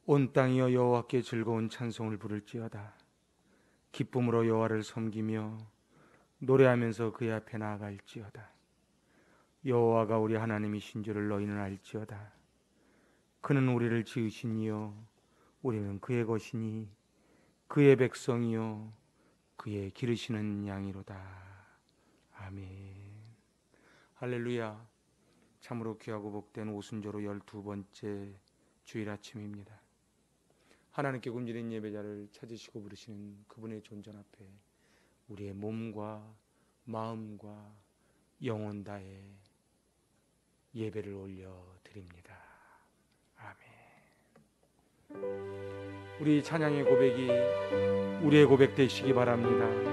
온 땅이여 여호와께 즐거운 찬송을 부를지어다. 기쁨으로 여호와를 섬기며 노래하면서 그의 앞에 나아갈지어다. 여호와가 우리 하나님이신 줄을 너희는 알지어다. 그는 우리를 지으신 이요 우리는 그의 것이니 그의 백성이요 그의 기르시는 양이로다. 아멘. 할렐루야. 참으로 귀하고 복된 오순절호 12번째 주일 아침입니다. 하나님께 굶주린 예배자를 찾으시고 부르시는 그분의 존전 앞에 우리의 몸과 마음과 영혼 다해 예배를 올려드립니다. 아멘. 우리 찬양의 고백이 우리의 고백 되시기 바랍니다.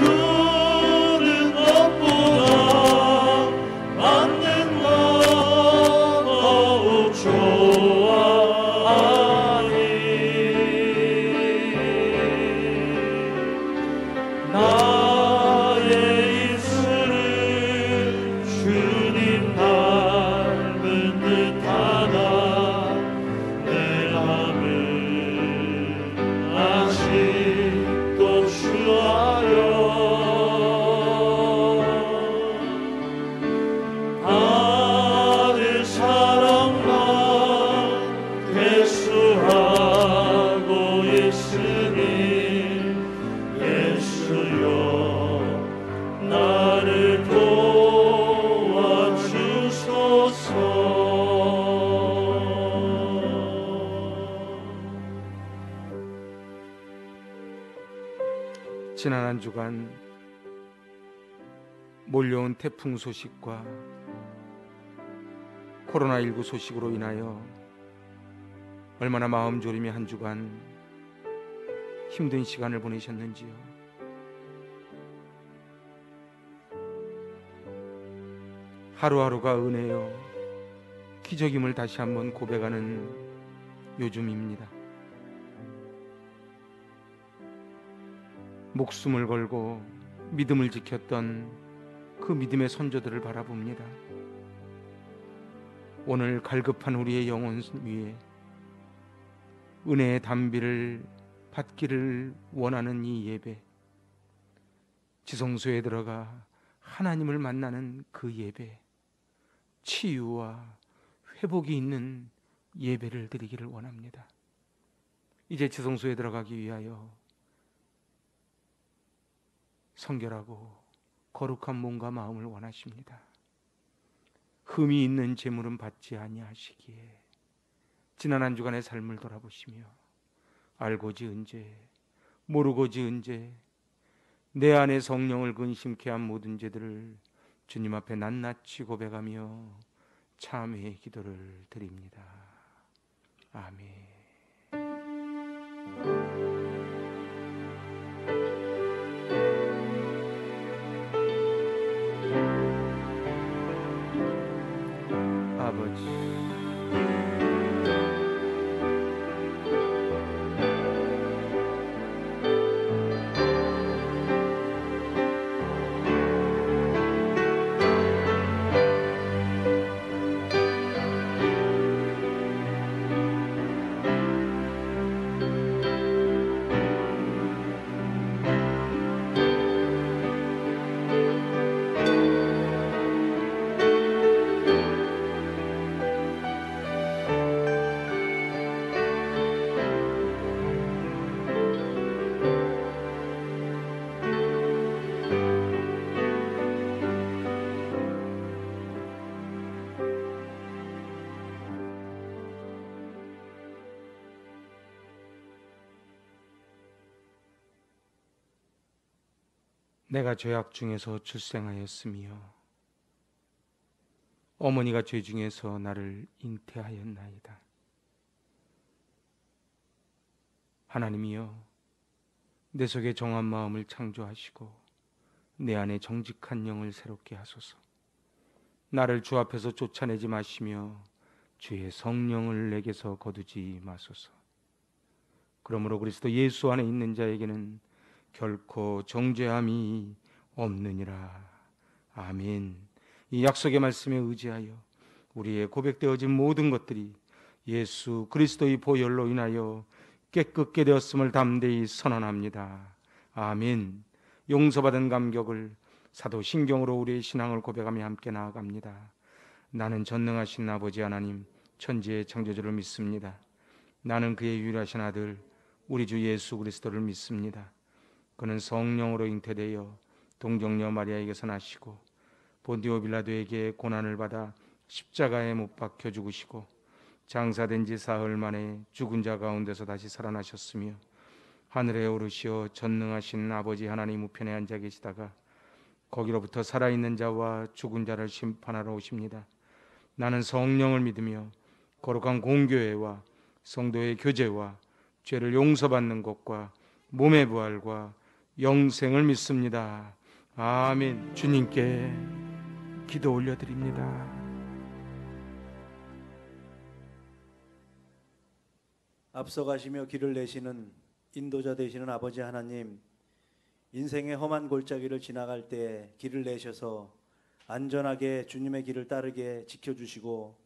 주는 것보다 받는 것 지난 한 주간 몰려온 태풍 소식과 코로나19 소식으로 인하여 얼마나 마음 졸이며 한 주간 힘든 시간을 보내셨는지요. 하루하루가 은혜요 기적임을 다시 한번 고백하는 요즘입니다. 목숨을 걸고 믿음을 지켰던 그 믿음의 선조들을 바라봅니다. 오늘 갈급한 우리의 영혼 위에 은혜의 단비를 받기를 원하는 이 예배, 지성소에 들어가 하나님을 만나는 그 예배, 치유와 회복이 있는 예배를 드리기를 원합니다. 이제 지성소에 들어가기 위하여 성결하고 거룩한 몸과 마음을 원하십니다. 흠이 있는 재물은 받지 아니하시기에 지난 한 주간의 삶을 돌아보시며 알고 지은 죄, 모르고 지은 죄, 내 안에 성령을 근심케 한 모든 죄들을 주님 앞에 낱낱이 고백하며 참회의 기도를 드립니다. 아멘. 아버지, 내가 죄악 중에서 출생하였으며 어머니가 죄 중에서 나를 잉태하였나이다. 하나님이여, 내 속에 정한 마음을 창조하시고 내 안에 정직한 영을 새롭게 하소서. 나를 주 앞에서 쫓아내지 마시며 주의 성령을 내게서 거두지 마소서. 그러므로 그리스도 예수 안에 있는 자에게는 결코 정죄함이 없느니라. 아멘. 이 약속의 말씀에 의지하여 우리의 고백되어진 모든 것들이 예수 그리스도의 보혈로 인하여 깨끗게 되었음을 담대히 선언합니다. 아멘. 용서받은 감격을 사도 신경으로 우리의 신앙을 고백하며 함께 나아갑니다. 나는 전능하신 아버지 하나님, 천지의 창조주를 믿습니다. 나는 그의 유일하신 아들 우리 주 예수 그리스도를 믿습니다. 그는 성령으로 잉태되어 동정녀 마리아에게서 나시고 본디오 빌라도에게 고난을 받아 십자가에 못 박혀 죽으시고 장사된 지 사흘 만에 죽은 자 가운데서 다시 살아나셨으며 하늘에 오르시어 전능하신 아버지 하나님 우편에 앉아 계시다가 거기로부터 살아있는 자와 죽은 자를 심판하러 오십니다. 나는 성령을 믿으며 거룩한 공교회와 성도의 교제와 죄를 용서받는 것과 몸의 부활과 영생을 믿습니다. 아멘. 주님께 기도 올려드립니다. 앞서가시며 길을 내시는 인도자 되시는 아버지 하나님, 인생의 험한 골짜기를 지나갈 때 길을 내셔서 안전하게 주님의 길을 따르게 지켜주시고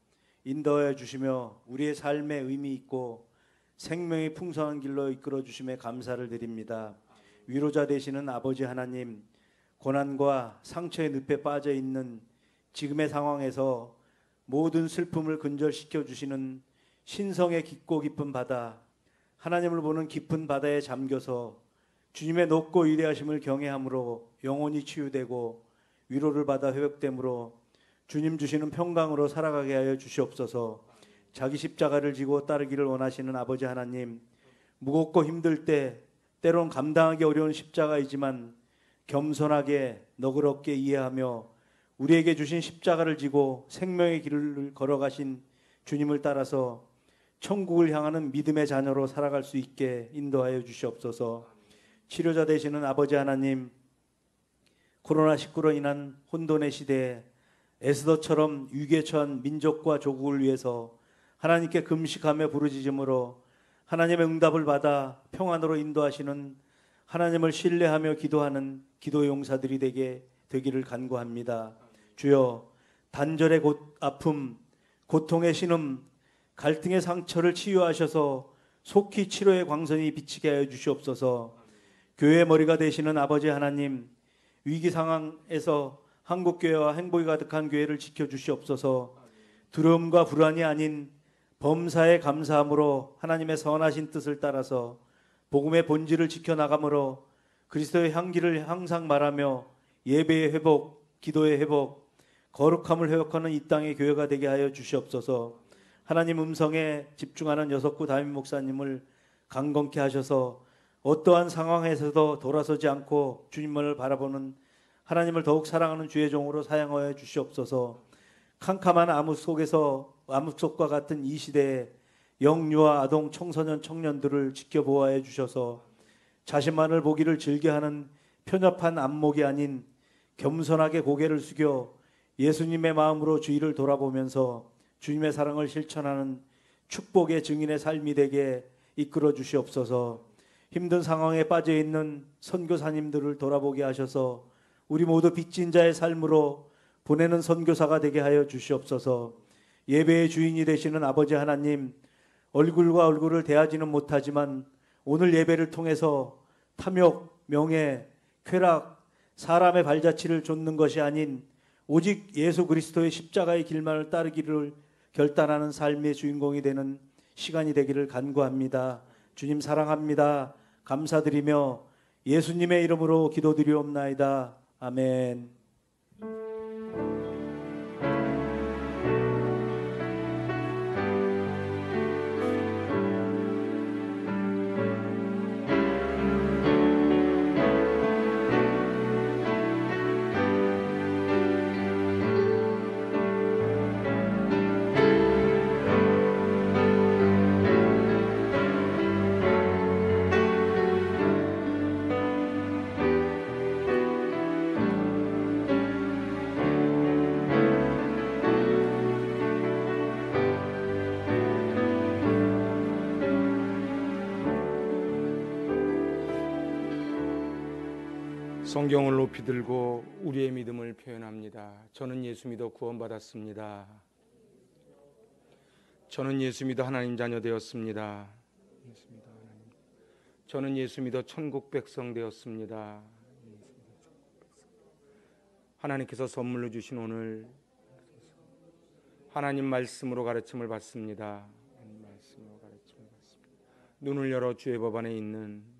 인도해 주시며 우리의 삶에 의미 있고 생명이 풍성한 길로 이끌어 주심에 감사를 드립니다. 위로자 되시는 아버지 하나님, 고난과 상처의 늪에 빠져 있는 지금의 상황에서 모든 슬픔을 근절시켜 주시는 신성의 깊고 깊은 바다, 하나님을 보는 깊은 바다에 잠겨서 주님의 높고 위대하심을 경외함으로 영혼이 치유되고 위로를 받아 회복됨으로 주님 주시는 평강으로 살아가게 하여 주시옵소서. 자기 십자가를 지고 따르기를 원하시는 아버지 하나님, 무겁고 힘들 때 때론 감당하기 어려운 십자가이지만 겸손하게 너그럽게 이해하며 우리에게 주신 십자가를 지고 생명의 길을 걸어가신 주님을 따라서 천국을 향하는 믿음의 자녀로 살아갈 수 있게 인도하여 주시옵소서. 치료자 되시는 아버지 하나님, 코로나19로 인한 혼돈의 시대에 에스더처럼 위기에 처한 민족과 조국을 위해서 하나님께 금식하며 부르짖음으로 하나님의 응답을 받아 평안으로 인도하시는 하나님을 신뢰하며 기도하는 기도 용사들이 되기를 간구합니다. 주여, 단절의 아픔, 고통의 신음, 갈등의 상처를 치유하셔서 속히 치료의 광선이 비치게 하여 주시옵소서. 교회의 머리가 되시는 아버지 하나님, 위기 상황에서 한국교회와 행복이 가득한 교회를 지켜주시옵소서. 두려움과 불안이 아닌 범사에 감사함으로 하나님의 선하신 뜻을 따라서 복음의 본질을 지켜나감으로 그리스도의 향기를 항상 말하며 예배의 회복, 기도의 회복, 거룩함을 회복하는 이 땅의 교회가 되게 하여 주시옵소서. 하나님 음성에 집중하는 여석구 담임 목사님을 강건케 하셔서 어떠한 상황에서도 돌아서지 않고 주님을 바라보는 하나님을 더욱 사랑하는 주의 종으로 사용하여 주시옵소서. 캄캄한 암흑 속과 같은 이 시대에 영유아, 아동, 청소년, 청년들을 지켜보아해 주셔서 자신만을 보기를 즐겨하는 편협한 안목이 아닌 겸손하게 고개를 숙여 예수님의 마음으로 주위를 돌아보면서 주님의 사랑을 실천하는 축복의 증인의 삶이 되게 이끌어 주시옵소서. 힘든 상황에 빠져 있는 선교사님들을 돌아보게 하셔서 우리 모두 빚진 자의 삶으로 보내는 선교사가 되게 하여 주시옵소서. 예배의 주인이 되시는 아버지 하나님, 얼굴과 얼굴을 대하지는 못하지만 오늘 예배를 통해서 탐욕, 명예, 쾌락, 사람의 발자취를 좇는 것이 아닌 오직 예수 그리스도의 십자가의 길만을 따르기를 결단하는 삶의 주인공이 되는 시간이 되기를 간구합니다. 주님 사랑합니다. 감사드리며 예수님의 이름으로 기도드리옵나이다. 아멘. 성경을 높이 들고 우리의 믿음을 표현합니다. 저는 예수 믿어 구원받았습니다. 저는 예수 믿어 하나님 자녀 되었습니다. 저는 예수 믿어 천국 백성 되었습니다. 하나님께서 선물로 주신 오늘 하나님 말씀으로 가르침을 받습니다. 눈을 열어 주의 법안에 있는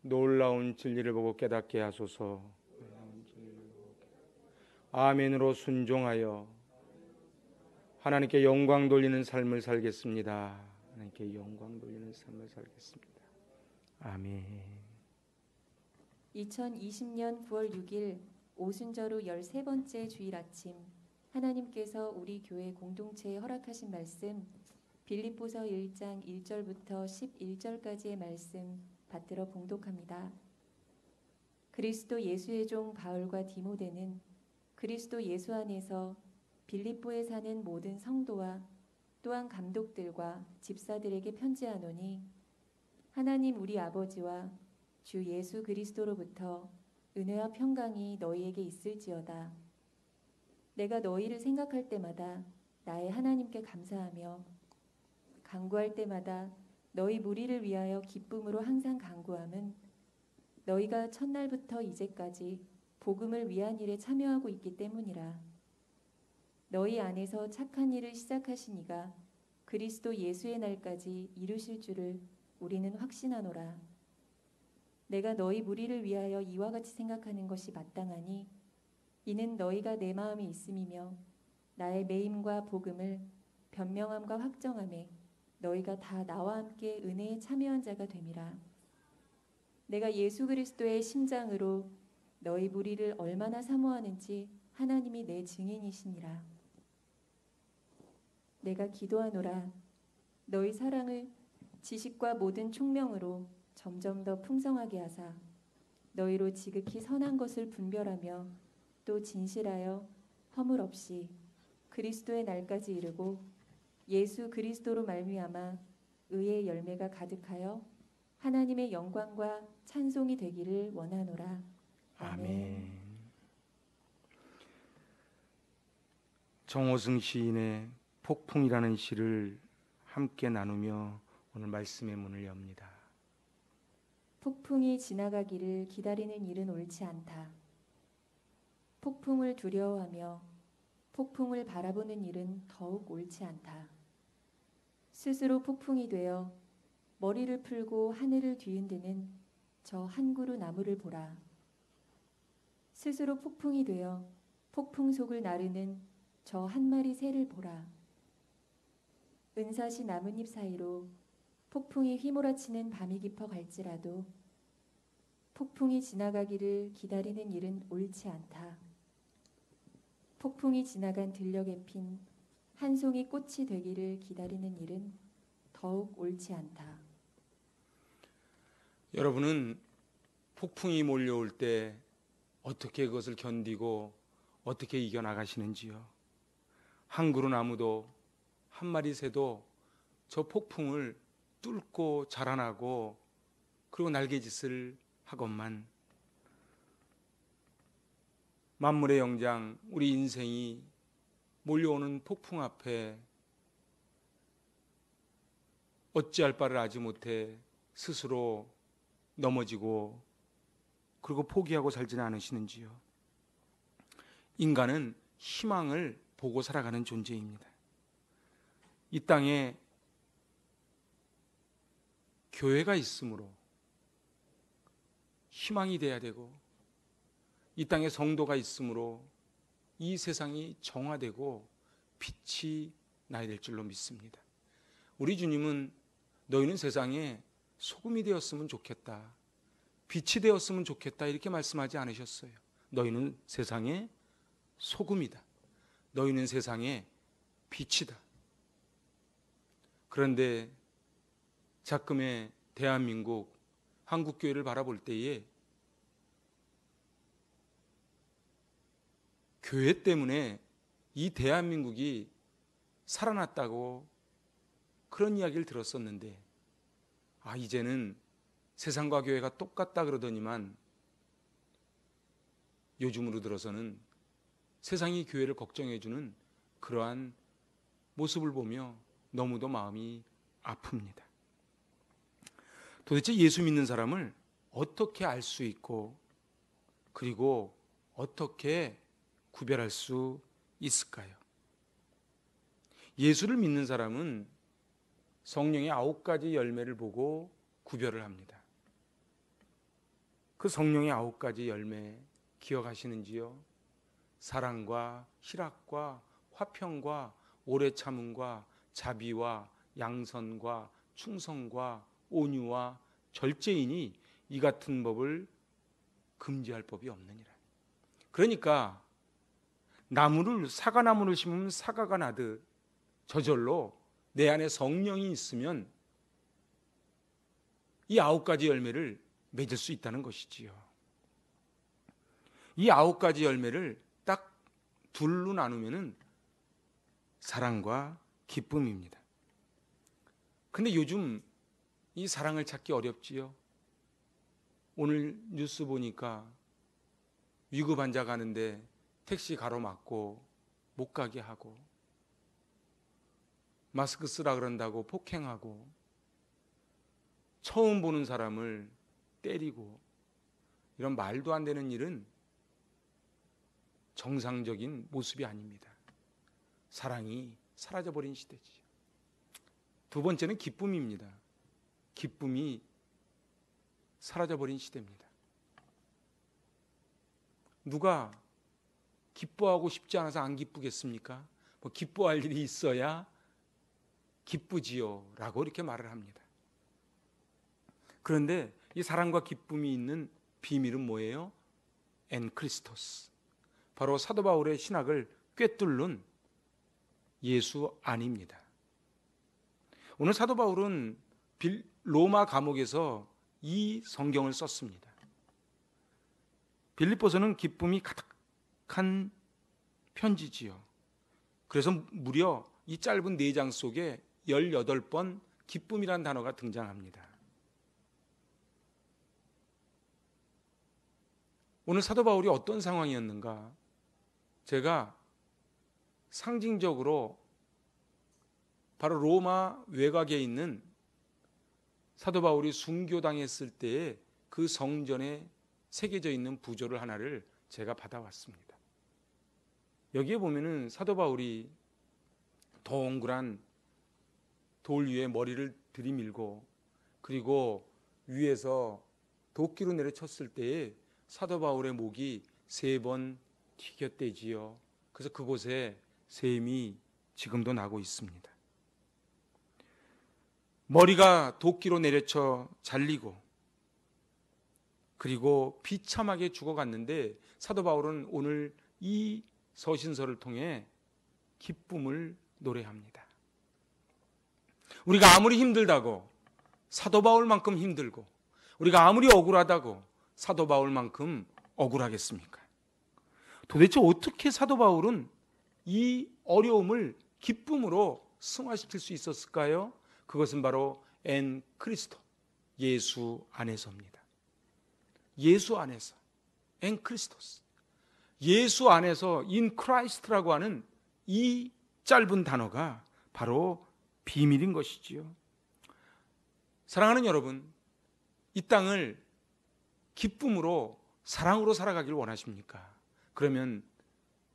놀라운 진리를 보고 깨닫게 하소서. 아멘으로 순종하여 하나님께 영광 돌리는 삶을 살겠습니다. 하나님께 영광 돌리는 삶을 살겠습니다. 아멘. 2020년 9월 6일 오순절후 13번째 주일 아침, 하나님께서 우리 교회 공동체에 허락하신 말씀 빌립보서 1장 1절부터 11절까지의 말씀 받들어 봉독합니다. 그리스도 예수의 종 바울과 디모데는 그리스도 예수 안에서 빌립보에 사는 모든 성도와 또한 감독들과 집사들에게 편지하노니, 하나님 우리 아버지와 주 예수 그리스도로부터 은혜와 평강이 너희에게 있을지어다. 내가 너희를 생각할 때마다 나의 하나님께 감사하며 간구할 때마다 너희 무리를 위하여 기쁨으로 항상 간구함은 너희가 첫날부터 이제까지 복음을 위한 일에 참여하고 있기 때문이라. 너희 안에서 착한 일을 시작하신 이가 그리스도 예수의 날까지 이루실 줄을 우리는 확신하노라. 내가 너희 무리를 위하여 이와 같이 생각하는 것이 마땅하니 이는 너희가 내 마음에 있음이며 나의 매임과 복음을 변명함과 확정함에 너희가 다 나와 함께 은혜에 참여한 자가 됨이라. 내가 예수 그리스도의 심장으로 너희 무리를 얼마나 사모하는지 하나님이 내 증인이시니라. 내가 기도하노라. 너희 사랑을 지식과 모든 총명으로 점점 더 풍성하게 하사 너희로 지극히 선한 것을 분별하며 또 진실하여 허물 없이 그리스도의 날까지 이르고 예수 그리스도로 말미암아 의의 열매가 가득하여 하나님의 영광과 찬송이 되기를 원하노라. 아멘. 정호승 시인의 폭풍이라는 시를 함께 나누며 오늘 말씀의 문을 엽니다. 폭풍이 지나가기를 기다리는 일은 옳지 않다. 폭풍을 두려워하며 폭풍을 바라보는 일은 더욱 옳지 않다. 스스로 폭풍이 되어 머리를 풀고 하늘을 뒤흔드는 저 한 그루 나무를 보라. 스스로 폭풍이 되어 폭풍 속을 나르는 저 한 마리 새를 보라. 은사시 나뭇잎 사이로 폭풍이 휘몰아치는 밤이 깊어 갈지라도 폭풍이 지나가기를 기다리는 일은 옳지 않다. 폭풍이 지나간 들녘에 핀 한 송이 꽃이 되기를 기다리는 일은 더욱 옳지 않다. 여러분은 폭풍이 몰려올 때 어떻게 그것을 견디고 어떻게 이겨나가시는지요? 한 그루 나무도 한 마리 새도 저 폭풍을 뚫고 자라나고 그리고 날개짓을 하건만 만물의 영장 우리 인생이 몰려오는 폭풍 앞에 어찌할 바를 알지 못해 스스로 넘어지고 그리고 포기하고 살지는 않으시는지요? 인간은 희망을 보고 살아가는 존재입니다. 이 땅에 교회가 있으므로 희망이 돼야 되고 이 땅에 성도가 있으므로 이 세상이 정화되고 빛이 나야 될 줄로 믿습니다. 우리 주님은 너희는 세상에 소금이 되었으면 좋겠다, 빛이 되었으면 좋겠다 이렇게 말씀하지 않으셨어요. 너희는 세상의 소금이다. 너희는 세상의 빛이다. 그런데 작금의 대한민국 한국교회를 바라볼 때에 교회 때문에 이 대한민국이 살아났다고 그런 이야기를 들었었는데 이제는 세상과 교회가 똑같다 그러더니만 요즘으로 들어서는 세상이 교회를 걱정해주는 그러한 모습을 보며 너무도 마음이 아픕니다. 도대체 예수 믿는 사람을 어떻게 알 수 있고 그리고 어떻게 구별할 수 있을까요? 예수를 믿는 사람은 성령의 9가지 열매를 보고 구별을 합니다. 그 성령의 9가지 열매 기억하시는지요? 사랑과 희락과 화평과 오래 참음과 자비와 양선과 충성과 온유와 절제이니 이 같은 법을 금지할 법이 없느니라. 그러니까 사과나무를 심으면 사과가 나듯 저절로 내 안에 성령이 있으면 이 9가지 열매를 맺을 수 있다는 것이지요. 이 9가지 열매를 딱 둘로 나누면은 사랑과 기쁨입니다. 근데 요즘 이 사랑을 찾기 어렵지요. 오늘 뉴스 보니까 위급 환자 가는데 택시 가로막고 못 가게 하고 마스크 쓰라 그런다고 폭행하고 처음 보는 사람을 때리고 이런 말도 안 되는 일은 정상적인 모습이 아닙니다. 사랑이 사라져버린 시대지. 두 번째는 기쁨입니다. 기쁨이 사라져버린 시대입니다. 누가 기뻐하고 싶지 않아서 안 기쁘겠습니까? 기뻐할 일이 있어야 기쁘지요 라고 이렇게 말을 합니다. 그런데 이 사랑과 기쁨이 있는 비밀은 뭐예요? 엔 크리스토스, 바로 사도 바울의 신학을 꿰뚫는 예수 안입니다. 오늘 사도 바울은 로마 감옥에서 이 성경을 썼습니다. 빌립보서는 기쁨이 가득한 편지지요. 그래서 무려 이 짧은 4장 속에 18번 기쁨이란 단어가 등장합니다. 오늘 사도 바울이 어떤 상황이었는가? 제가 상징적으로 바로 로마 외곽에 있는 사도 바울이 순교당했을 때의 그 성전에 새겨져 있는 부조를 하나를 제가 받아왔습니다. 여기에 보면은 사도 바울이 동그란 돌 위에 머리를 들이밀고 그리고 위에서 도끼로 내려쳤을 때에 사도 바울의 목이 3번 튀겼대지요. 그래서 그곳에 샘이 지금도 나고 있습니다. 머리가 도끼로 내려쳐 잘리고 그리고 비참하게 죽어갔는데 사도 바울은 오늘 이 서신서를 통해 기쁨을 노래합니다. 우리가 아무리 힘들다고 사도 바울만큼 힘들고 우리가 아무리 억울하다고 사도 바울만큼 억울하겠습니까? 도대체 어떻게 사도 바울은 이 어려움을 기쁨으로 승화시킬 수 있었을까요? 그것은 바로 엔 크리스토, 예수 안에서입니다. 예수 안에서, 엔 크리스토스, 예수 안에서 인 크라이스트라고 하는 이 짧은 단어가 바로 비밀인 것이지요. 사랑하는 여러분, 이 땅을 기쁨으로 사랑으로 살아가길 원하십니까? 그러면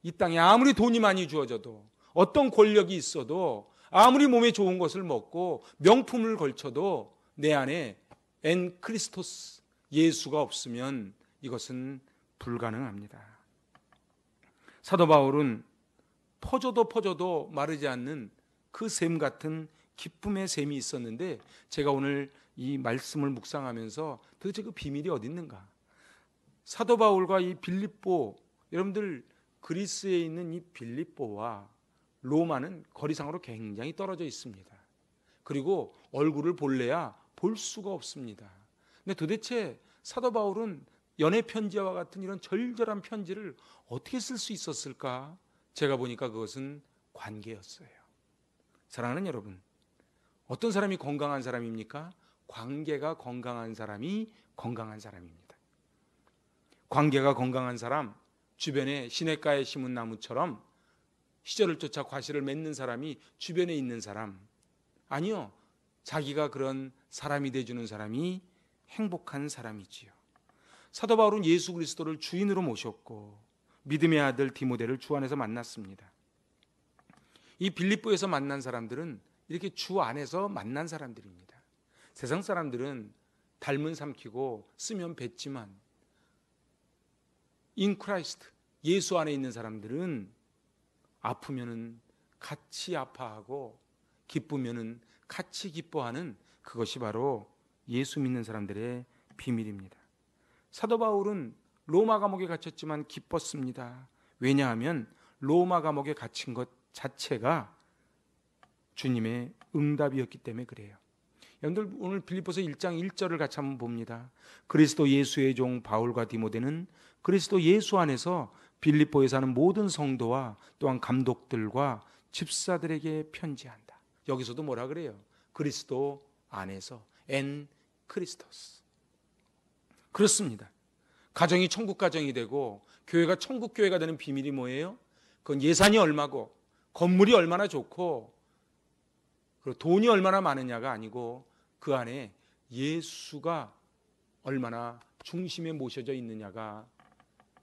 이 땅에 아무리 돈이 많이 주어져도 어떤 권력이 있어도 아무리 몸에 좋은 것을 먹고 명품을 걸쳐도 내 안에 엔 크리스토스 예수가 없으면 이것은 불가능합니다. 사도 바울은 퍼져도 마르지 않는 그 샘 같은 기쁨의 샘이 있었는데 제가 오늘 이 말씀을 묵상하면서 도대체 그 비밀이 어디 있는가? 사도 바울과 이 빌립보, 여러분들 그리스에 있는 이 빌립보와 로마는 거리상으로 굉장히 떨어져 있습니다. 그리고 얼굴을 볼래야 볼 수가 없습니다. 근데 도대체 사도 바울은 연애 편지와 같은 이런 절절한 편지를 어떻게 쓸 수 있었을까? 제가 보니까 그것은 관계였어요. 사랑하는 여러분, 어떤 사람이 건강한 사람입니까? 관계가 건강한 사람이 건강한 사람입니다. 관계가 건강한 사람, 주변에 시냇가에 심은 나무처럼 시절을 쫓아 과실을 맺는 사람이 주변에 있는 사람, 아니요, 자기가 그런 사람이 돼주는 사람이 행복한 사람이지요. 사도 바울은 예수 그리스도를 주인으로 모셨고 믿음의 아들 디모데를 주 안에서 만났습니다. 이 빌립보에서 만난 사람들은 이렇게 주 안에서 만난 사람들입니다. 세상 사람들은 닮은 삼키고 쓰면 뱉지만 인 크라이스트, 예수 안에 있는 사람들은 아프면은 같이 아파하고 기쁘면은 같이 기뻐하는 그것이 바로 예수 믿는 사람들의 비밀입니다. 사도 바울은 로마 감옥에 갇혔지만 기뻤습니다. 왜냐하면 로마 감옥에 갇힌 것 자체가 주님의 응답이었기 때문에 그래요. 여러분들 오늘 빌립보서 1장 1절을 같이 한번 봅니다. 그리스도 예수의 종 바울과 디모데는 그리스도 예수 안에서 빌립보에 사는 모든 성도와 또한 감독들과 집사들에게 편지한다. 여기서도 뭐라 그래요? 그리스도 안에서, 엔 크리스토스. 그렇습니다. 가정이 천국 가정이 되고 교회가 천국 교회가 되는 비밀이 뭐예요? 그건 예산이 얼마고 건물이 얼마나 좋고 그리고 돈이 얼마나 많으냐가 아니고 그 안에 예수가 얼마나 중심에 모셔져 있느냐가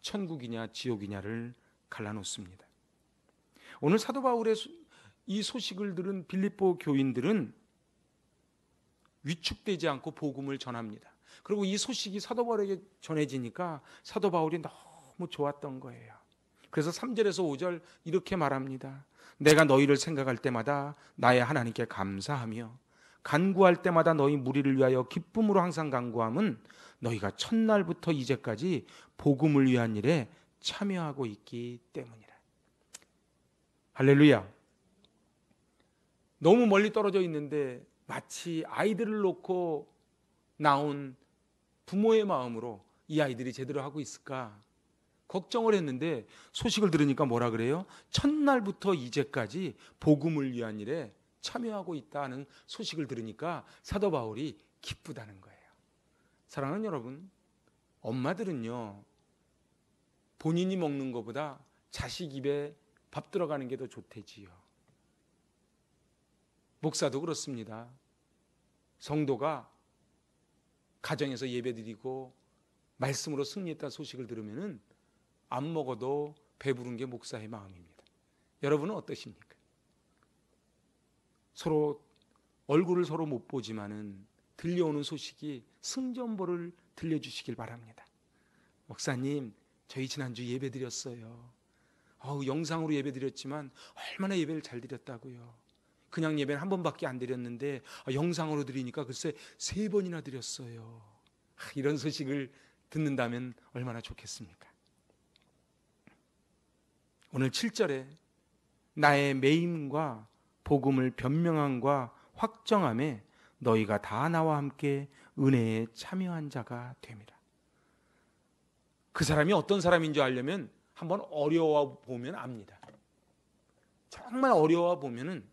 천국이냐 지옥이냐를 갈라놓습니다. 오늘 사도 바울의 이 소식을 들은 빌립보 교인들은 위축되지 않고 복음을 전합니다. 그리고 이 소식이 사도 바울에게 전해지니까 사도 바울이 너무 좋았던 거예요. 그래서 3절에서 5절 이렇게 말합니다. 내가 너희를 생각할 때마다 나의 하나님께 감사하며 간구할 때마다 너희 무리를 위하여 기쁨으로 항상 간구함은 너희가 첫날부터 이제까지 복음을 위한 일에 참여하고 있기 때문이라. 할렐루야. 너무 멀리 떨어져 있는데 마치 아이들을 놓고 나온 부모의 마음으로 이 아이들이 제대로 하고 있을까 걱정을 했는데 소식을 들으니까 뭐라 그래요? 첫날부터 이제까지 복음을 위한 일에 참여하고 있다는 소식을 들으니까 사도 바울이 기쁘다는 거예요. 사랑하는 여러분, 엄마들은요 본인이 먹는 것보다 자식 입에 밥 들어가는 게 더 좋대지요. 목사도 그렇습니다. 성도가 가정에서 예배드리고 말씀으로 승리했다는 소식을 들으면은 안 먹어도 배부른 게 목사의 마음입니다. 여러분은 어떠십니까? 서로 얼굴을 서로 못 보지만은 들려오는 소식이 승전보를 들려주시길 바랍니다. 목사님, 저희 지난주 예배 드렸어요. 영상으로 예배 드렸지만 얼마나 예배를 잘 드렸다고요. 그냥 예배는 한 번밖에 안 드렸는데 영상으로 드리니까 글쎄 3번이나 드렸어요. 이런 소식을 듣는다면 얼마나 좋겠습니까? 오늘 7절에 나의 매임과 복음을 변명함과 확정함에 너희가 다 나와 함께 은혜에 참여한 자가 됨이라. 그 사람이 어떤 사람인 줄 알려면 한번 어려워 보면 압니다. 정말 어려워 보면은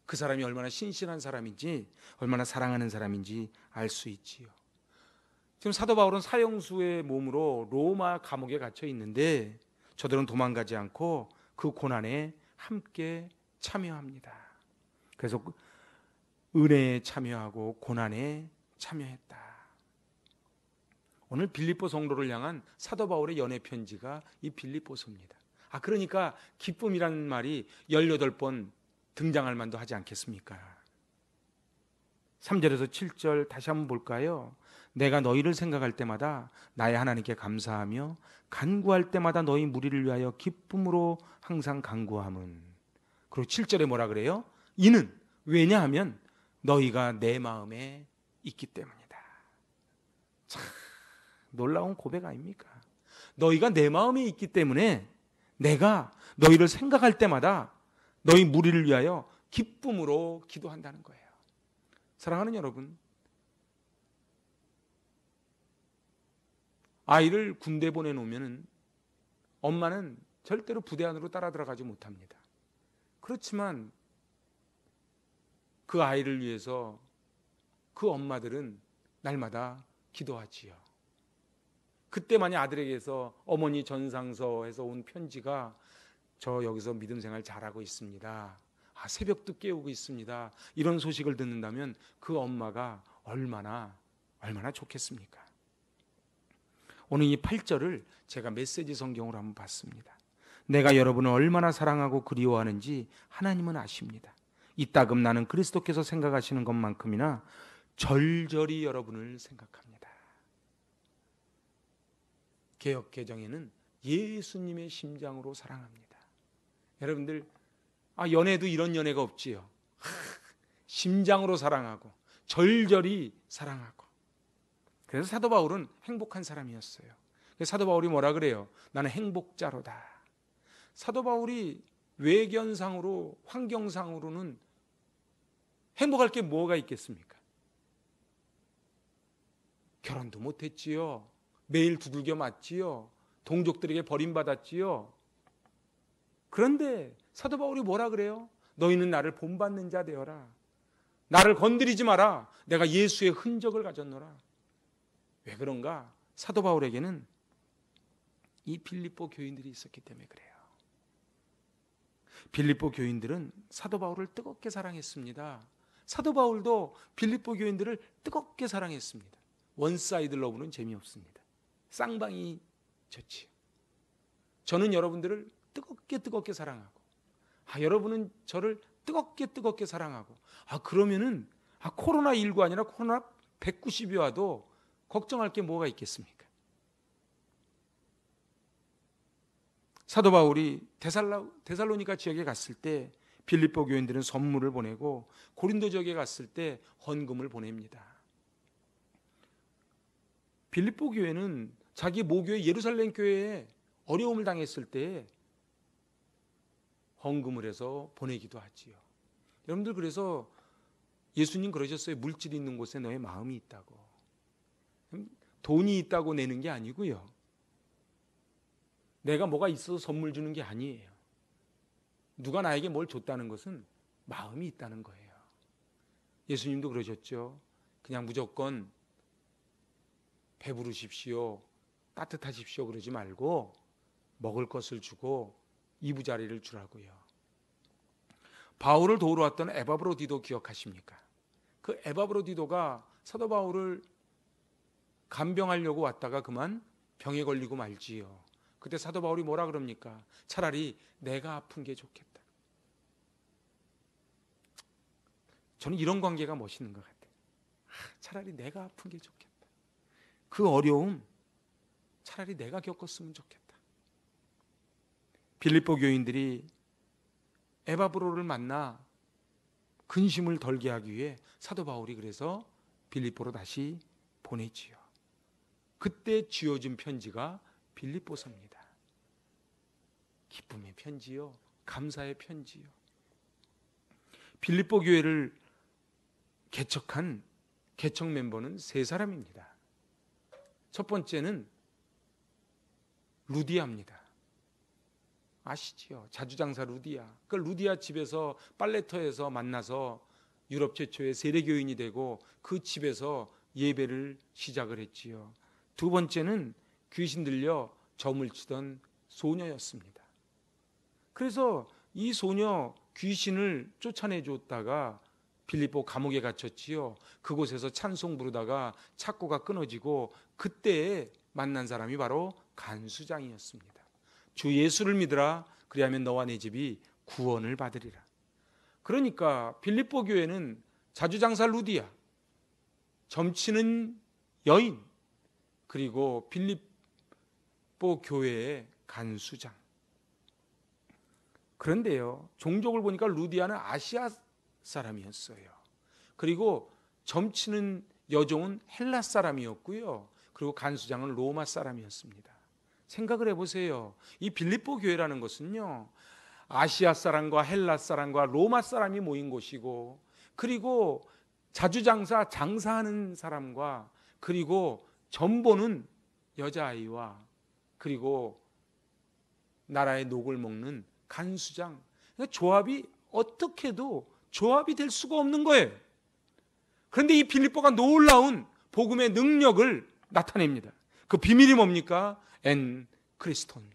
그 사람이 얼마나 신실한 사람인지, 얼마나 사랑하는 사람인지 알 수 있지요. 지금 사도 바울은 사형수의 몸으로 로마 감옥에 갇혀 있는데 저들은 도망가지 않고 그 고난에 함께 참여합니다. 그래서 은혜에 참여하고 고난에 참여했다. 오늘 빌립보 성도를 향한 사도 바울의 연애 편지가 이 빌립보서입니다. 그러니까 기쁨이라는 말이 18번 등장할 만도 하지 않겠습니까? 3절에서 7절 다시 한번 볼까요? 내가 너희를 생각할 때마다 나의 하나님께 감사하며 간구할 때마다 너희 무리를 위하여 기쁨으로 항상 간구함은. 그리고 7절에 뭐라 그래요? 이는 왜냐하면 너희가 내 마음에 있기 때문이다. 참 놀라운 고백 아닙니까? 너희가 내 마음에 있기 때문에 내가 너희를 생각할 때마다 너희 무리를 위하여 기쁨으로 기도한다는 거예요. 사랑하는 여러분, 아이를 군대 보내놓으면 엄마는 절대로 부대 안으로 따라 들어가지 못합니다. 그렇지만 그 아이를 위해서 그 엄마들은 날마다 기도하지요. 그때만이 아들에게서 어머니 전상서에서 온 편지가 저 여기서 믿음 생활 잘하고 있습니다. 새벽도 깨우고 있습니다. 이런 소식을 듣는다면 그 엄마가 얼마나 좋겠습니까? 오늘 이 8절을 제가 메시지 성경으로 한번 봤습니다. 내가 여러분을 얼마나 사랑하고 그리워하는지 하나님은 아십니다. 이따금 나는 그리스도께서 생각하시는 것만큼이나 절절히 여러분을 생각합니다. 개역개정에는 예수님의 심장으로 사랑합니다. 여러분들 연애도 이런 연애가 없지요. 심장으로 사랑하고 절절히 사랑하고. 그래서 사도 바울은 행복한 사람이었어요. 그래서 사도 바울이 뭐라 그래요? 나는 행복자로다. 사도 바울이 외견상으로 환경상으로는 행복할 게 뭐가 있겠습니까? 결혼도 못했지요. 매일 두들겨 맞지요. 동족들에게 버림받았지요. 그런데 사도 바울이 뭐라 그래요? 너희는 나를 본받는 자 되어라. 나를 건드리지 마라. 내가 예수의 흔적을 가졌노라. 왜 그런가? 사도 바울에게는 이 빌립보 교인들이 있었기 때문에 그래요. 빌립보 교인들은 사도 바울을 뜨겁게 사랑했습니다. 사도 바울도 빌립보 교인들을 뜨겁게 사랑했습니다. 원사이드 러브는 재미없습니다. 쌍방이 좋지요. 저는 여러분들을 뜨겁게 사랑하고 여러분은 저를 뜨겁게 사랑하고 그러면은 코로나19 아니라 코로나 190이 와도 걱정할 게 뭐가 있겠습니까? 사도 바울이 데살로니가 지역에 갔을 때 빌립보 교인들은 선물을 보내고 고린도 지역에 갔을 때 헌금을 보냅니다. 빌립보 교회는 자기 모교회 예루살렘 교회에 어려움을 당했을 때 헌금을 해서 보내기도 하지요. 여러분들, 그래서 예수님 그러셨어요. 물질이 있는 곳에 너의 마음이 있다고. 돈이 있다고 내는 게 아니고요. 내가 뭐가 있어서 선물 주는 게 아니에요. 누가 나에게 뭘 줬다는 것은 마음이 있다는 거예요. 예수님도 그러셨죠. 그냥 무조건 배부르십시오, 따뜻하십시오 그러지 말고 먹을 것을 주고 이부자리를 주라고요. 바울을 도우러 왔던 에바브로디도 기억하십니까? 그 에바브로디도가 사도 바울을 간병하려고 왔다가 그만 병에 걸리고 말지요. 그때 사도 바울이 뭐라 그럽니까? 차라리 내가 아픈 게 좋겠다. 저는 이런 관계가 멋있는 것 같아요. 차라리 내가 아픈 게 좋겠다. 그 어려움 차라리 내가 겪었으면 좋겠다. 빌립보 교인들이 에바브로를 만나 근심을 덜게 하기 위해 사도 바울이 그래서 빌립보로 다시 보냈지요. 그때 지어진 편지가 빌립보서입니다. 기쁨의 편지요, 감사의 편지요. 빌립보 교회를 개척한 개척 멤버는 3사람입니다. 첫 번째는 루디아입니다. 아시지요? 자주장사 루디아. 그 루디아 집에서 빨래터에서 만나서 유럽 최초의 세례교인이 되고 그 집에서 예배를 시작을 했지요. 두 번째는 귀신 들려 점을 치던 소녀였습니다. 그래서 이 소녀 귀신을 쫓아내 줬다가 빌립보 감옥에 갇혔지요. 그곳에서 찬송 부르다가 착고가 끊어지고 그때 만난 사람이 바로 간수장이었습니다. 주 예수를 믿으라, 그리하면 너와 네 집이 구원을 받으리라. 그러니까 빌립보 교회는 자주장사 루디아, 점치는 여인, 그리고 빌립보 교회의 간수장. 그런데요, 종족을 보니까 루디아는 아시아 사람이었어요. 그리고 점치는 여종은 헬라 사람이었고요. 그리고 간수장은 로마 사람이었습니다. 생각을 해보세요. 이 빌립보 교회라는 것은요, 아시아 사람과 헬라 사람과 로마 사람이 모인 곳이고, 그리고 자주장사, 장사하는 사람과, 그리고 점보는 여자아이와, 그리고 나라의 녹을 먹는 간수장. 그러니까 조합이 어떻게도 조합이 될 수가 없는 거예요. 그런데 이 빌립보가 놀라운 복음의 능력을 나타냅니다. 그 비밀이 뭡니까? 엔 크리스톤.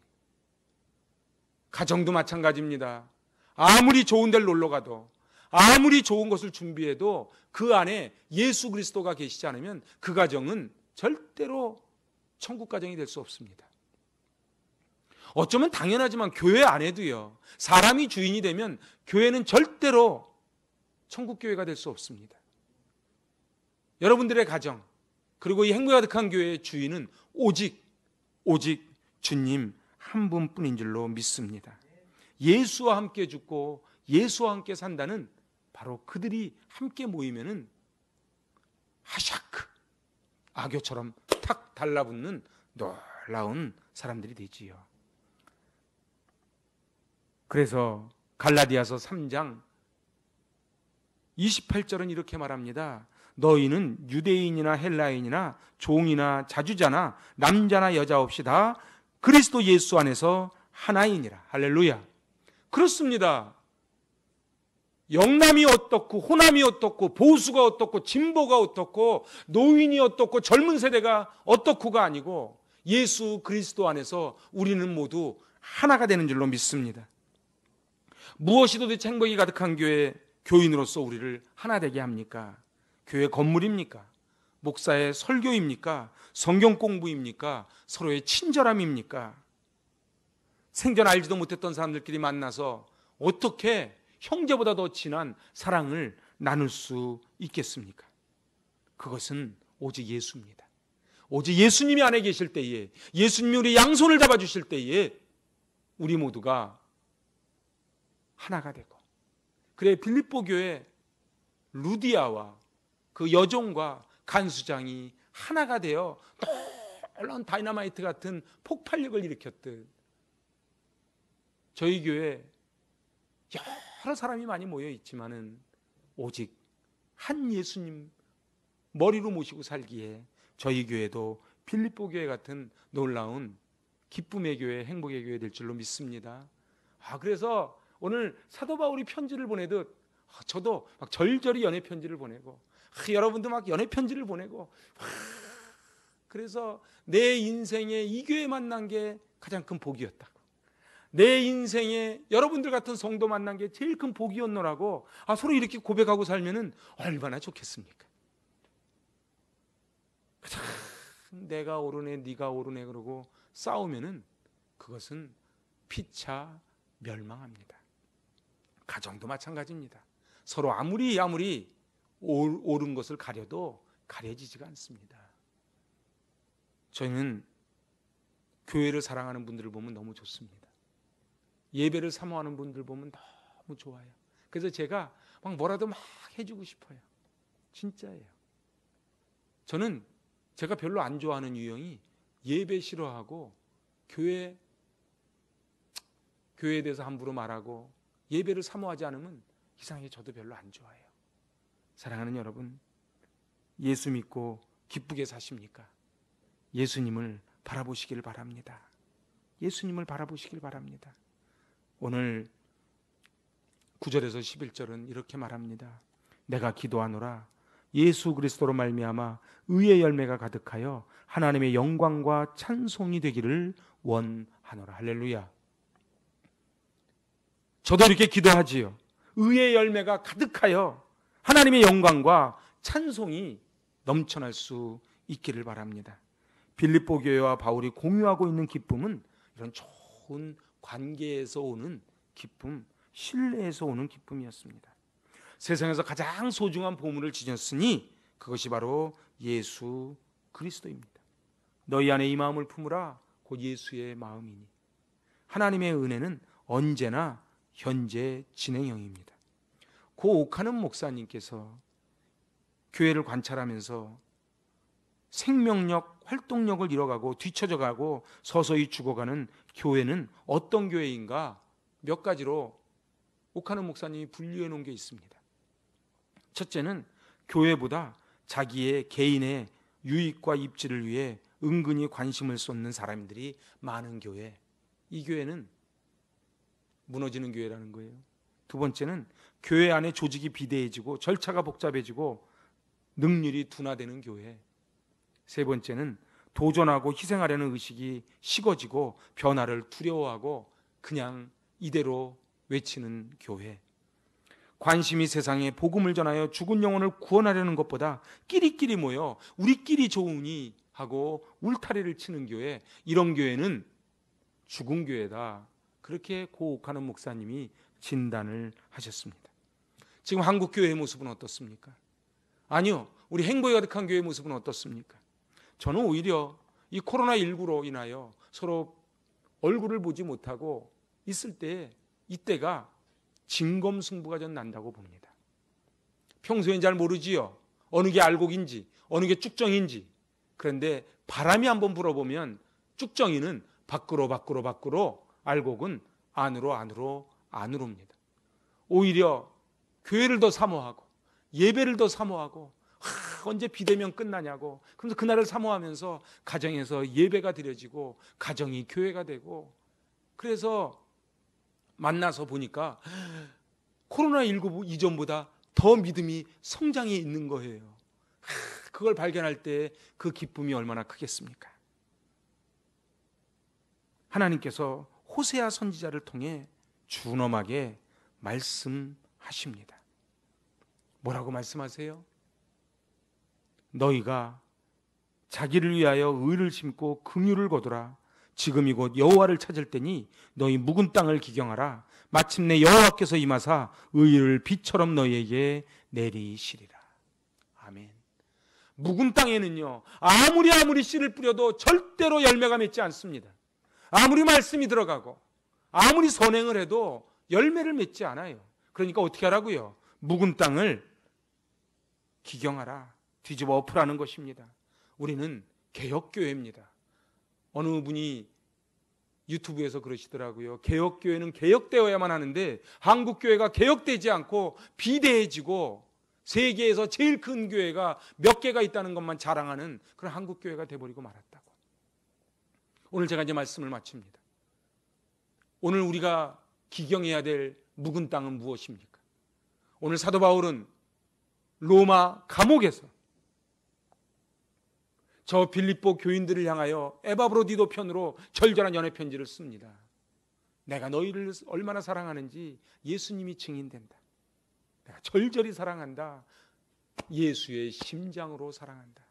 가정도 마찬가지입니다. 아무리 좋은 데를 놀러 가도, 아무리 좋은 것을 준비해도 그 안에 예수 그리스도가 계시지 않으면 그 가정은 절대로 천국 가정이 될 수 없습니다. 어쩌면 당연하지만 교회 안에도요, 사람이 주인이 되면 교회는 절대로 천국 교회가 될 수 없습니다. 여러분들의 가정, 그리고 이 행복이 가득한 교회의 주인은 오직 주님 한 분뿐인 줄로 믿습니다. 예수와 함께 죽고 예수와 함께 산다는 바로 그들이 함께 모이면은 하샤크, 악교처럼 탁 달라붙는 놀라운 사람들이 되지요. 그래서 갈라디아서 3장 28절은 이렇게 말합니다. 너희는 유대인이나 헬라인이나 종이나 자주자나 남자나 여자 없이 다 그리스도 예수 안에서 하나이니라. 할렐루야. 그렇습니다. 영남이 어떻고 호남이 어떻고 보수가 어떻고 진보가 어떻고 노인이 어떻고 젊은 세대가 어떻고가 아니고 예수 그리스도 안에서 우리는 모두 하나가 되는 줄로 믿습니다. 무엇이 도대체 행복이 가득한 교회 교인으로서 우리를 하나 되게 합니까? 교회 건물입니까? 목사의 설교입니까? 성경 공부입니까? 서로의 친절함입니까? 생전 알지도 못했던 사람들끼리 만나서 어떻게 형제보다 더 진한 사랑을 나눌 수 있겠습니까? 그것은 오직 예수입니다. 오직 예수님이 안에 계실 때에, 예수님이 우리 양손을 잡아주실 때에 우리 모두가 하나가 되고, 그래 빌립보 교회 루디아와 그 여종과 간수장이 하나가 되어 놀라운 다이너마이트 같은 폭발력을 일으켰듯 저희 교회 여러 사람이 많이 모여 있지만은 오직 한 예수님 머리로 모시고 살기에 저희 교회도 빌립보 교회 같은 놀라운 기쁨의 교회, 행복의 교회 될 줄로 믿습니다. 그래서 오늘 사도 바울이 편지를 보내듯 저도 막 절절히 연애 편지를 보내고, 여러분도 막 연애 편지를 보내고, 그래서 내 인생에 이 교회 만난 게 가장 큰 복이었다고, 내 인생에 여러분들 같은 성도 만난 게 제일 큰 복이었노라고 서로 이렇게 고백하고 살면은 얼마나 좋겠습니까? 내가 옳으네 네가 옳으네 그러고 싸우면은 그것은 피차 멸망합니다. 가정도 마찬가지입니다. 서로 아무리 옳은 것을 가려도 가려지지가 않습니다. 저희는 교회를 사랑하는 분들을 보면 너무 좋습니다. 예배를 사모하는 분들 보면 너무 좋아요. 그래서 제가 막 뭐라도 막 해주고 싶어요. 진짜예요. 저는 제가 별로 안 좋아하는 유형이 예배 싫어하고 교회에 대해서 함부로 말하고 예배를 사모하지 않으면 이상하게 저도 별로 안 좋아해요. 사랑하는 여러분, 예수 믿고 기쁘게 사십니까? 예수님을 바라보시길 바랍니다. 예수님을 바라보시길 바랍니다. 오늘 9절에서 11절은 이렇게 말합니다. 내가 기도하노라 예수 그리스도로 말미암아 의의 열매가 가득하여 하나님의 영광과 찬송이 되기를 원하노라. 할렐루야. 저도 이렇게 기도하지요. 의의 열매가 가득하여 하나님의 영광과 찬송이 넘쳐날 수 있기를 바랍니다. 빌립보 교회와 바울이 공유하고 있는 기쁨은 이런 좋은 관계에서 오는 기쁨, 신뢰에서 오는 기쁨이었습니다. 세상에서 가장 소중한 보물을 지녔으니 그것이 바로 예수 그리스도입니다. 너희 안에 이 마음을 품으라 곧 예수의 마음이니. 하나님의 은혜는 언제나 현재 진행형입니다. 고 오카는 목사님께서 교회를 관찰하면서 생명력, 활동력을 잃어가고 뒤처져가고 서서히 죽어가는 교회는 어떤 교회인가 몇 가지로 오카는 목사님이 분류해 놓은 게 있습니다. 첫째는 교회보다 자기의 개인의 유익과 입지를 위해 은근히 관심을 쏟는 사람들이 많은 교회, 이 교회는 무너지는 교회라는 거예요. 두 번째는 교회 안에 조직이 비대해지고 절차가 복잡해지고 능률이 둔화되는 교회. 세 번째는 도전하고 희생하려는 의식이 식어지고 변화를 두려워하고 그냥 이대로 외치는 교회. 관심이 세상에 복음을 전하여 죽은 영혼을 구원하려는 것보다 끼리끼리 모여 우리끼리 좋으니 하고 울타리를 치는 교회, 이런 교회는 죽은 교회다. 그렇게 고옥하는 목사님이 진단을 하셨습니다. 지금 한국 교회의 모습은 어떻습니까? 아니요, 우리 행복이 가득한 교회의 모습은 어떻습니까? 저는 오히려 이 코로나19로 인하여 서로 얼굴을 보지 못하고 있을 때 이때가 진검승부가 전 난다고 봅니다. 평소엔 잘 모르지요. 어느 게 알곡인지 어느 게 쭉정인지. 그런데 바람이 한번 불어보면 쭉정이는 밖으로, 알곡은 안으로입니다. 오히려 교회를 더 사모하고 예배를 더 사모하고 언제 비대면 끝나냐고, 그래서 그날을 사모하면서 가정에서 예배가 드려지고 가정이 교회가 되고, 그래서 만나서 보니까 코로나19 이전보다 더 믿음이 성장해 있는 거예요. 그걸 발견할 때 그 기쁨이 얼마나 크겠습니까? 하나님께서 호세아 선지자를 통해 준엄하게 말씀하십니다. 뭐라고 말씀하세요? 너희가 자기를 위하여 의를 심고 긍휼을 거두라. 지금이 곧 여호와를 찾을 때니 너희 묵은 땅을 기경하라. 마침내 여호와께서 임하사 의를 비처럼 너희에게 내리시리라. 아멘. 묵은 땅에는요, 아무리 씨를 뿌려도 절대로 열매가 맺지 않습니다. 아무리 말씀이 들어가고 아무리 선행을 해도 열매를 맺지 않아요. 그러니까 어떻게 하라고요? 묵은 땅을 기경하라, 뒤집어 엎으라는 것입니다. 우리는 개혁교회입니다. 어느 분이 유튜브에서 그러시더라고요. 개혁교회는 개혁되어야만 하는데 한국교회가 개혁되지 않고 비대해지고 세계에서 제일 큰 교회가 몇 개가 있다는 것만 자랑하는 그런 한국교회가 돼버리고 말았다고. 오늘 제가 이제 말씀을 마칩니다. 오늘 우리가 기경해야 될 묵은 땅은 무엇입니까? 오늘 사도 바울은 로마 감옥에서 저 빌립보 교인들을 향하여 에바브로디도 편으로 절절한 연애 편지를 씁니다. 내가 너희를 얼마나 사랑하는지 예수님이 증인된다. 내가 절절히 사랑한다. 예수의 심장으로 사랑한다.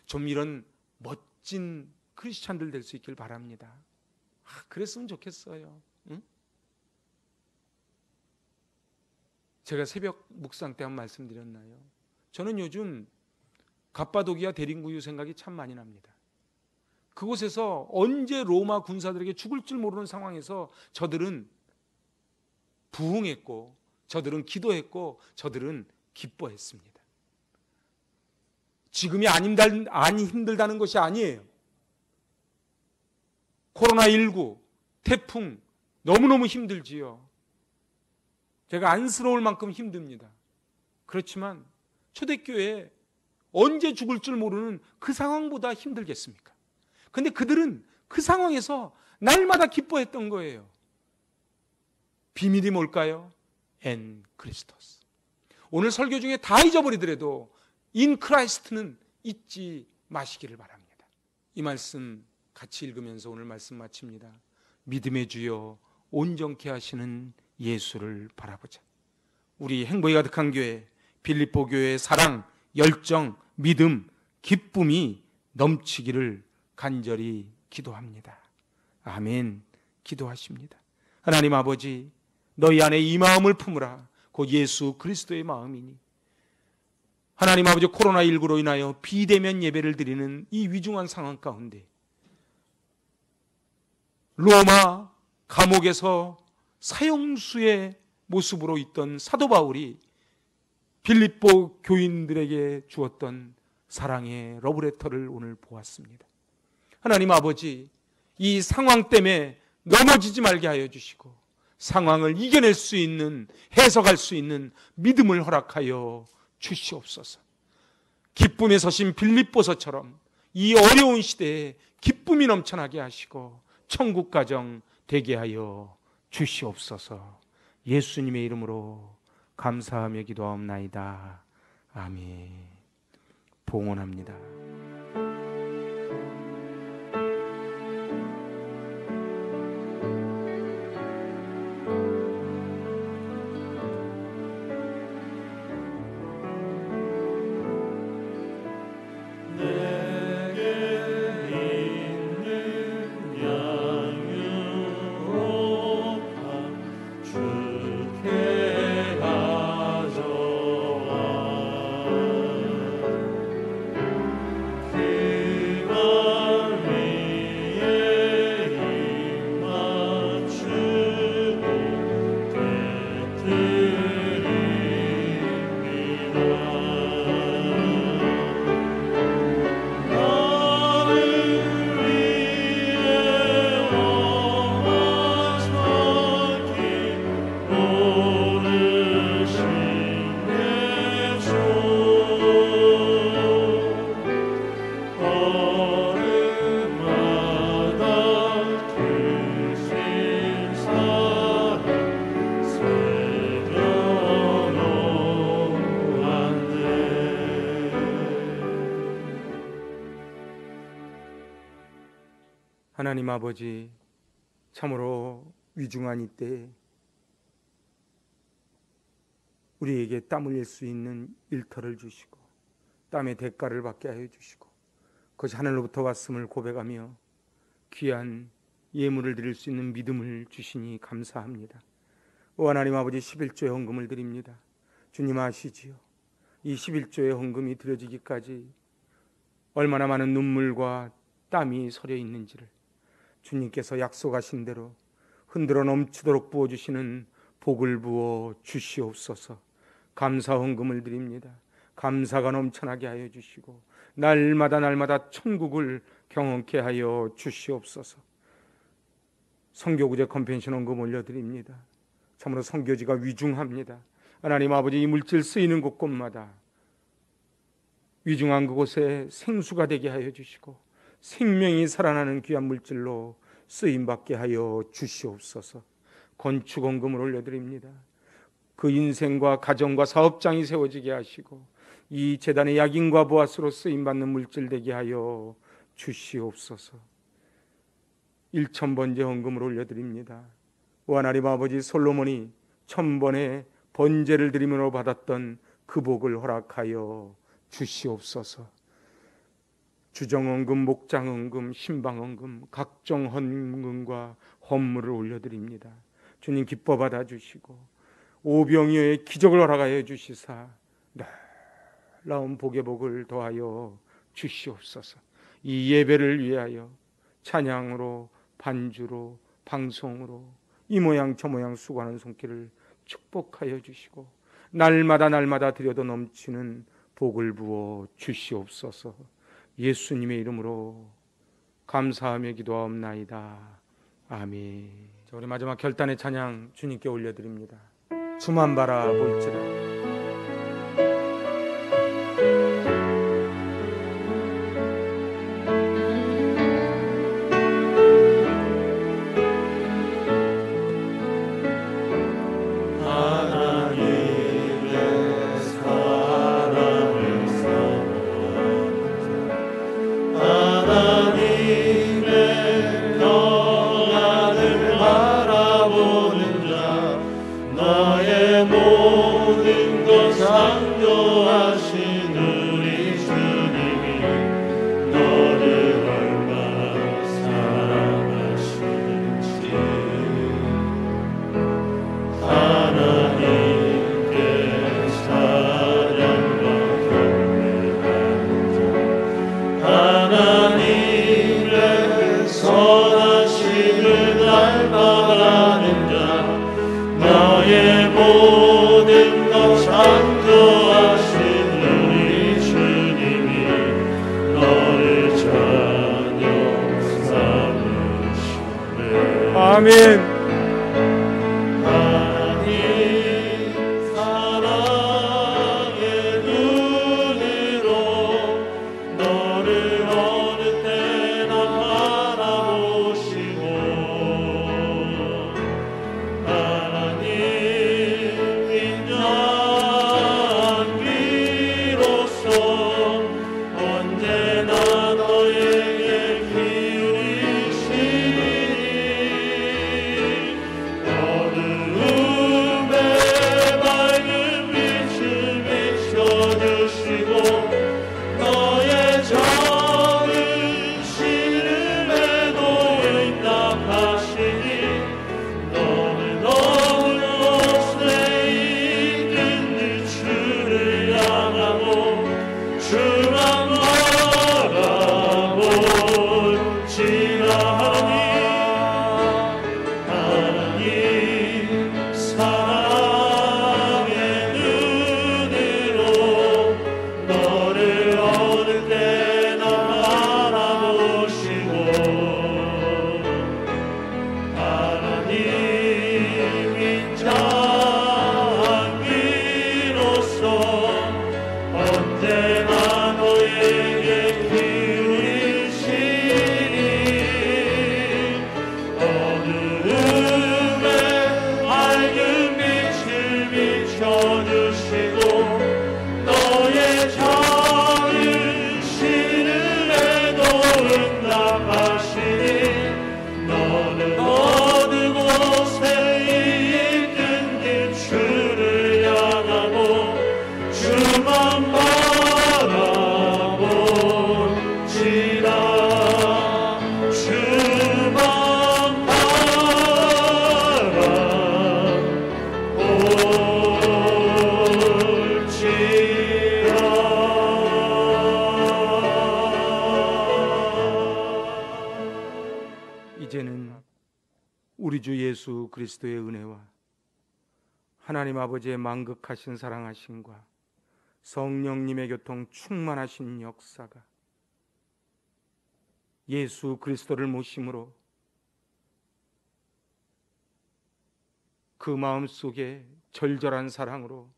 좀 이런 멋진 크리스찬들 될 수 있길 바랍니다. 그랬으면 좋겠어요. 응? 제가 새벽 묵상 때 한 말씀 드렸나요? 저는 요즘 갑바도기아 대림구유 생각이 참 많이 납니다. 그곳에서 언제 로마 군사들에게 죽을 줄 모르는 상황에서 저들은 부흥했고, 저들은 기도했고, 저들은 기뻐했습니다. 지금이 아니 힘들다는 것이 아니에요. 코로나19, 태풍 너무너무 힘들지요. 제가 안쓰러울 만큼 힘듭니다. 그렇지만 초대교회에 언제 죽을 줄 모르는 그 상황보다 힘들겠습니까? 근데 그들은 그 상황에서 날마다 기뻐했던 거예요. 비밀이 뭘까요? 엔 크리스토스. 오늘 설교 중에 다 잊어버리더라도 인 크라이스트는 잊지 마시기를 바랍니다. 이 말씀 같이 읽으면서 오늘 말씀 마칩니다. 믿음의 주여 온전케 하시는 예수를 바라보자. 우리 행복이 가득한 교회, 빌립보 교회의 사랑, 열정, 믿음, 기쁨이 넘치기를 간절히 기도합니다. 아멘. 기도하십니다. 하나님 아버지, 너희 안에 이 마음을 품으라. 곧 예수 그리스도의 마음이니 하나님 아버지, 코로나19로 인하여 비대면 예배를 드리는 이 위중한 상황 가운데 로마 감옥에서 사형수의 모습으로 있던 사도 바울이 빌립보 교인들에게 주었던 사랑의 러브레터를 오늘 보았습니다. 하나님 아버지, 이 상황 때문에 넘어지지 말게 하여 주시고 상황을 이겨낼 수 있는, 해석할 수 있는 믿음을 허락하여 주시옵소서. 기쁨에 서신 빌립보서처럼 이 어려운 시대에 기쁨이 넘쳐나게 하시고 천국 가정 되게 하여 주시옵소서. 예수님의 이름으로 감사하며 기도하옵나이다. 아멘. 봉헌합니다. 하나님 아버지, 참으로 위중한 이때 우리에게 땀 흘릴 수 있는 일터를 주시고 땀의 대가를 받게 하여 주시고 그것이 하늘로부터 왔음을 고백하며 귀한 예물을 드릴 수 있는 믿음을 주시니 감사합니다. 오 하나님 아버지, 11조의 헌금을 드립니다. 주님 아시지요? 이 11조의 헌금이 드려지기까지 얼마나 많은 눈물과 땀이 서려 있는지를, 주님께서 약속하신 대로 흔들어 넘치도록 부어주시는 복을 부어 주시옵소서. 감사 헌금을 드립니다. 감사가 넘쳐나게 하여 주시고 날마다 천국을 경험케 하여 주시옵소서. 선교구제 컨벤션 헌금 올려드립니다. 참으로 선교지가 위중합니다. 하나님 아버지, 이 물질 쓰이는 곳곳마다 위중한 그곳에 생수가 되게 하여 주시고 생명이 살아나는 귀한 물질로 쓰임받게 하여 주시옵소서. 건축헌금을 올려드립니다. 그 인생과 가정과 사업장이 세워지게 하시고 이 재단의 약인과 보아스로 쓰임받는 물질 되게 하여 주시옵소서. 1000번째 헌금을 올려드립니다. 오 하나님 아버지, 솔로몬이 1000번의 번제를 드림으로 받았던 그 복을 허락하여 주시옵소서. 주정헌금, 목장헌금, 신방헌금, 각종 헌금과 헌물을 올려드립니다. 주님 기뻐 받아주시고 오병이어의 기적을 허락하여 주시사 놀라운 복의 복을 더하여 주시옵소서. 이 예배를 위하여 찬양으로, 반주로, 방송으로 이 모양 저 모양 수고하는 손길을 축복하여 주시고 날마다 드려도 넘치는 복을 부어 주시옵소서. 예수님의 이름으로 감사하며 기도하옵나이다. 아멘. 자, 우리 마지막 결단의 찬양 주님께 올려드립니다. 주만 바라볼지라. 아멘. 그리스도의 은혜와 하나님 아버지의 만극하신 사랑하심과 성령님의 교통 충만하신 역사가 예수 그리스도를 모심으로 그 마음 속에 절절한 사랑으로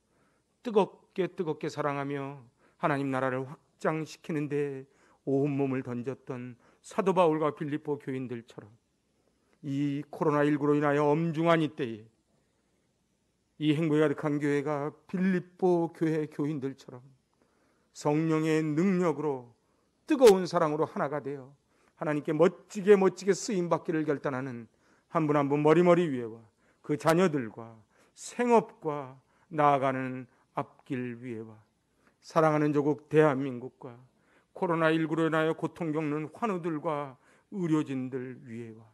뜨겁게 사랑하며 하나님 나라를 확장시키는데 온몸을 던졌던 사도 바울과 빌립보 교인들처럼 이 코로나19로 인하여 엄중한 이때에 이 행복이 가득한 교회가 빌립보 교회 교인들처럼 성령의 능력으로 뜨거운 사랑으로 하나가 되어 하나님께 멋지게 쓰임받기를 결단하는 한 분 한 분 머리머리 위에와 그 자녀들과 생업과 나아가는 앞길 위에와 사랑하는 조국 대한민국과 코로나19로 인하여 고통 겪는 환우들과 의료진들 위에와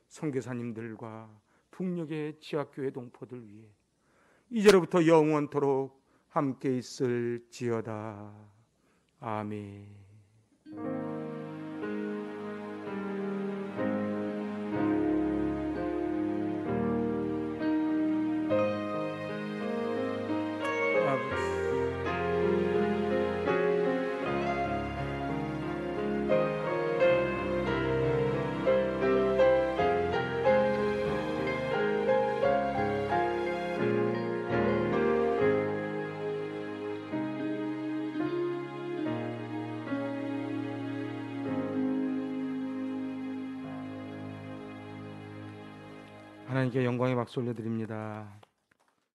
선교사님들과 북녘의 지하교회 동포들 위에 이제로부터 영원토록 함께 있을지어다. 아멘. 하나님께 영광의 박수 올려드립니다.